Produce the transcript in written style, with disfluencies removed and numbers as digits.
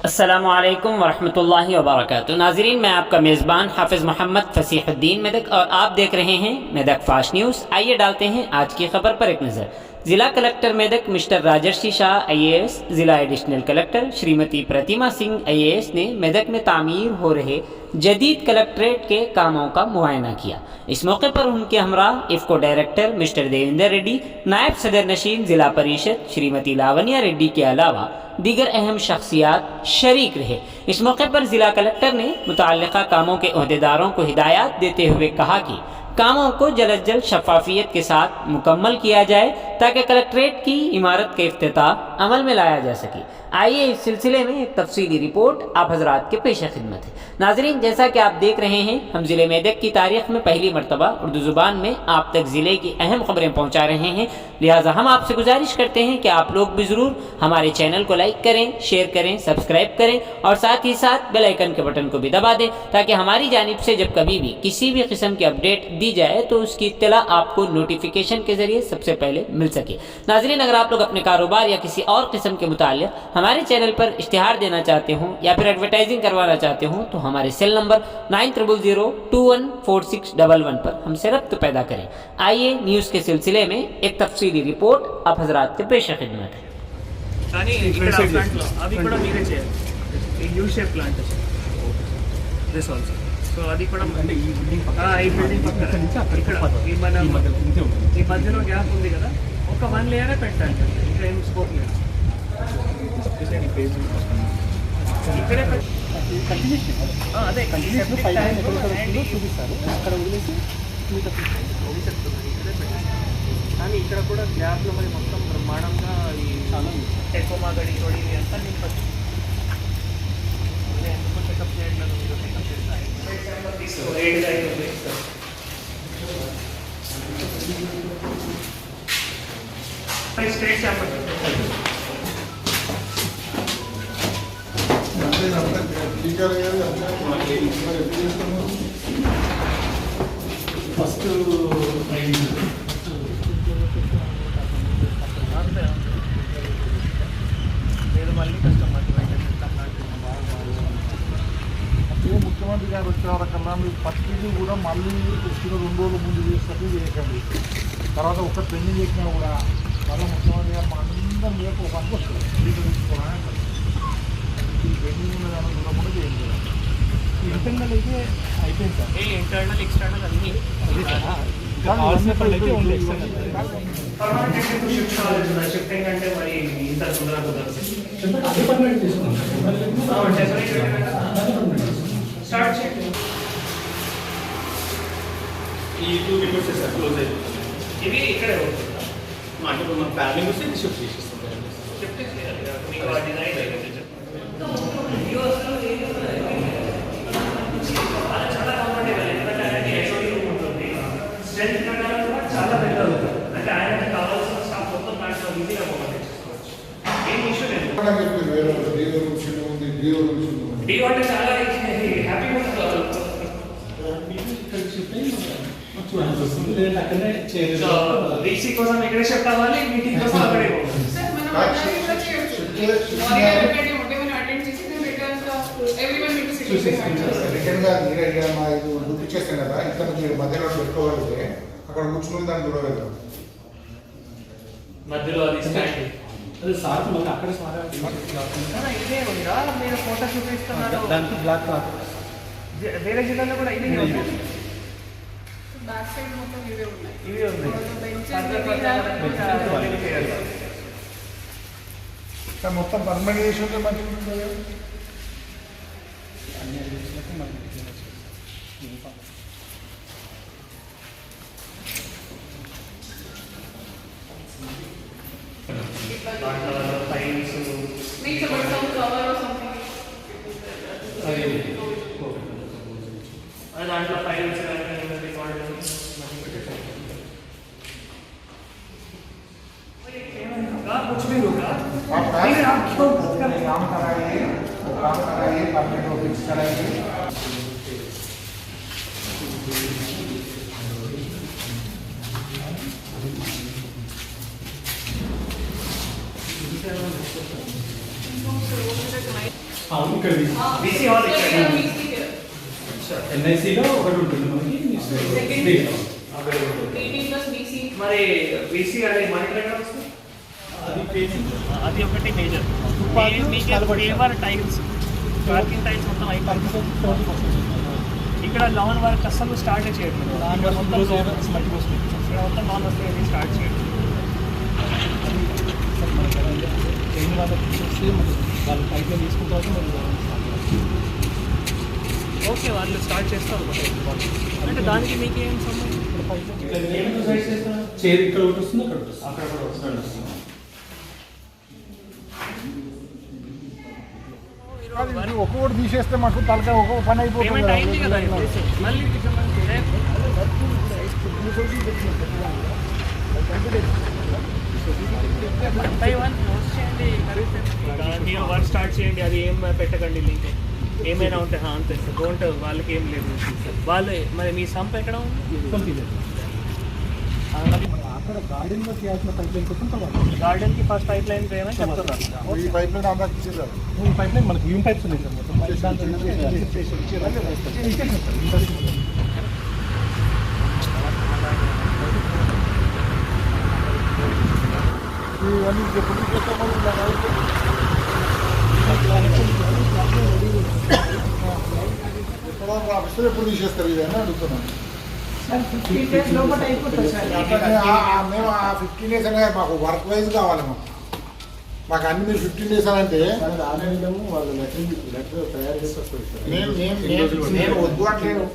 अस्सलामुअलैकुम वरहमतुल्लाहि वबरकातुहू। नाज़रीन, मैं आपका मेज़बान हाफिज़ मोहम्मद फ़सीहुद्दीन मेदक और आप देख रहे हैं मेदक फास्ट न्यूज़। आइए डालते हैं आज की खबर पर एक नज़र। ज़िला कलेक्टर मेदक मिस्टर राजर्षि शाह IAS, ज़िला एडिशनल कलेक्टर श्रीमती प्रतिमा सिंह IAS ने मेदक में तामीर हो रहे जदीद कलेक्ट्रेट के कामों का मुआयना किया। इस मौके पर उनके हमरा इफ़को डायरेक्टर मिस्टर देवेंद्र रेड्डी, नायब सदर नशीन ज़िला परिषद श्रीमती लावण्या रेड्डी के अलावा दीगर अहम शख्सियात शरीक रहे। इस मौके पर ज़िला कलेक्टर ने मुतल्लिक़ा कामों के अहदेदारों को हिदायत देते हुए कहा कि कामों को जल्द जल्द शफाफियत के साथ मुकम्मल किया जाए ताकि कलेक्ट्रेट की इमारत का इफ्तिताह अमल में लाया जा सके। आइए इस सिलसिले में एक तफसीली रिपोर्ट आप हजरात के पेश खिदमत है। नाजरीन, जैसा कि आप देख रहे हैं, हम ज़िले मेदक की तारीख़ में पहली मरतबा उर्दू ज़ुबान में आप तक ज़िले की अहम खबरें पहुँचा रहे हैं। लिहाजा हम आपसे गुजारिश करते हैं कि आप लोग भी ज़रूर हमारे चैनल को लाइक करें, शेयर करें, सब्सक्राइब करें और साथ ही साथ बेल आइकन के बटन को भी दबा दें ताकि हमारी जानिब से जब कभी भी किसी भी किस्म की अपडेट दी जाए तो उसकी इत्तला आपको नोटिफिकेशन के ज़रिए सबसे पहले मिल सके। नाज़रीन, अगर आप लोग अपने कारोबार या किसी और किस्म के मुताल्लिक़ हमारे चैनल पर इश्तिहार देना चाहते हों या फिर एडवर्टाइजिंग करवाना चाहते हों तो हमारे सेल नंबर 9000214611 पर हमसे रब्त पैदा करें। आइए न्यूज़ के सिलसिले में एक तफसीली रिपोर्ट आप हजरात के पेश खिदमत है। కానీ ఇక్కడ ప్లాంట్ లో అది కూడా మీరే చేయాలి. ఈ U shape plant this also. So అది కూడా అంటే ఈ బిల్డింగ్ పక్కన ఇక్కడ ఈ మన ఈ మధ్యలో గ్యాప్ ఉంది కదా, ఒక 1 లేయరే పెట్టాలి. ఇక్కడ ఏం స్కోప్ లేదు. ఇక్కడే అదే చూపిస్తారు అక్కడ వదిలేసి కానీ ఇక్కడ కూడా గ్యాప్లో మరి మొత్తం బ్రహ్మాండంగా ఈ టెకోమా గడి తోడి అంతా నింపచ్చు. ఎందుకు చెకప్ చేయట్లేదు, మీరు చెకప్ చేస్తారు స్ట్రేట్ శాంపుల్ ఫస్ట్ లేదు మళ్ళీ కస్టమర్ ముఖ్యమంత్రి గారు వచ్చేవరకల్లా మీరు పత్రికలు కూడా మళ్ళీ వచ్చిన 2 రోజుల ముందు చేసేటట్టు చేయకండి. తర్వాత ఒక పెళ్లి చేసినా కూడా మళ్ళీ ముఖ్యమంత్రి గారు మా అందరం మీద ఒక పనికి వస్తుంది తీసుకోవాలని ఈ పెళ్లి ఉన్న దాని కూడా చేయండి. ఇంటర్నల్ అయితే అయిపోయింది సార్. ఇంటర్నల్ ఎక్స్టర్నల్ అన్నీ షిఫ్టింగ్ అంటే మరి ఇంత తొందరగా కుదరదు. స్టార్ట్ చేయండి. ఈ 2 రిపోర్ట్స్ సార్ క్లోజ్ అయిపోయింది. ఇవి ఇక్కడే మాకు మన ఫ్యామిలీ వస్తే షిఫ్ట్ చేసేస్తాం. షిఫ్ట్ చేయాలి మీకు ఆ డిజైన్ చాలా కంఫర్టబుల్. ఎందుకంటే ఆయనకి HOD రూమ్ ఉంటుంది, స్ట్రెంత్ ప్రకారం కూడా చాలా పెద్దగా ఉంటుంది. అంటే ఆయనకి కావాల్సిన స్టాఫ్ మొత్తం ప్లాంట్లో ఈజీగా ప్రొవైడ్ చేసుకోవచ్చు. ఏం ఇష్యూ లేదు. డిఓ అంటే చాలా హ్యాపీగా ఉంటుంది. వీసీ కోసం ఇక్కడే షిఫ్ట్ అవ్వాలి, మీటింగ్ కోసం అక్కడే పోవాలి. ఇచ్చేస్తాను కదా, ఇక్కడ మీరు మధ్యలో పెట్టుకోగలిగితే అక్కడ కూర్చుని దాన్ని చూడగలుగుతాం. మధ్యలో అది స్టాండ్ అది సార్ మళ్ళీ అక్కడే ఇదే ఉందిరా, మీరు ఫోటో చూపిస్తున్నారు. దానికి బ్లాక్ క్లాత్ వేరే జిల్లాలో కూడా ఇదే బ్యాక్ సైడ్ మొత్తం ఇవే ఉన్నాయి. ఇవే ఉన్నాయి. మొత్తం పర్మనెంట్ చేసి ఉంటే మంచిగా ఉంటుంది కదా. Files Make some cover or something. దాంట్లో ఫైల్స్ कुछ भी होगा आप क्यों काम कराइए, परमानेंट को फिक्स कराइए. అవును ఇక్కడ బీసీ హాల్ ఇక్కడ BC here. ఎన్ఐసిలో ఒకటి ఉంటుంది మనకి Second. Street 18 plus BC. మరి బీసీ అనే మానిటర్ ఎక్కడ వస్తుంది అది పేసింగ్ అది ఒకటి మేజర్ మీకు పేవర్ టైల్స్ పార్కింగ్ టైల్స్ మొత్తం అయిపోయింది ఇక్కడ లాన్ వర్క్ అసలు స్టార్ట్ చేయట్లేదు ఇక్కడ మొత్తం నాన్ వర్క్ అనేది స్టార్ట్ చేయట్లేదు ఓకే వాళ్ళు స్టార్ట్ చేస్తారు అంటే దానికి మీకు ఏం సంబంధం చైర్ ఇక్కడ ఒకటి వస్తుంది అక్కడ ఒకటి వస్తుంది ఇది ఒక్కొక్కటి తీసేస్తే మాకు తలకాయ ఒక్కొక్క పని పేమెంట్ అయింది కదా అయిపోతుంది మళ్ళీ బై వన్ పోస్ట్ చేయండి మీరు వర్క్ స్టార్ట్ చేయండి అది ఏం పెట్టకండి లింక్ ఏమైనా ఉంటే అంతే డోంట్ వాళ్ళకి ఏం లేదు వాళ్ళు మరి మీ సంప్ ఎక్కడ ఉంది అక్కడ గార్డెన్ లో చేయాల్సిన పైప్ లైన్ కోసం గార్డెన్ కి ఫస్ట్ పైప్ లైన్ వేయమని చెప్తున్నారు ఈ పైప్ లైన్ అంతా ఇచ్చేసారు ఈ పైప్ లైన్ మనకి యూమ్ పైప్స్ ఉన్నాయి సార్ మొత్తం ఇవన్నీ ఎప్పుడు చేస్తామో ఎప్పుడు తీసేస్తారు ఇవన్నీ అడుగుతున్నాను మేము ఆ 15 days అనేది మాకు వర్క్ వైజ్ కావాలి మాకు అన్ని మీరు 15 days అని అంటే వాళ్ళు లెటర్ తయారు చేసి వస్తుంది సార్ నేను వద్దు అంటలేను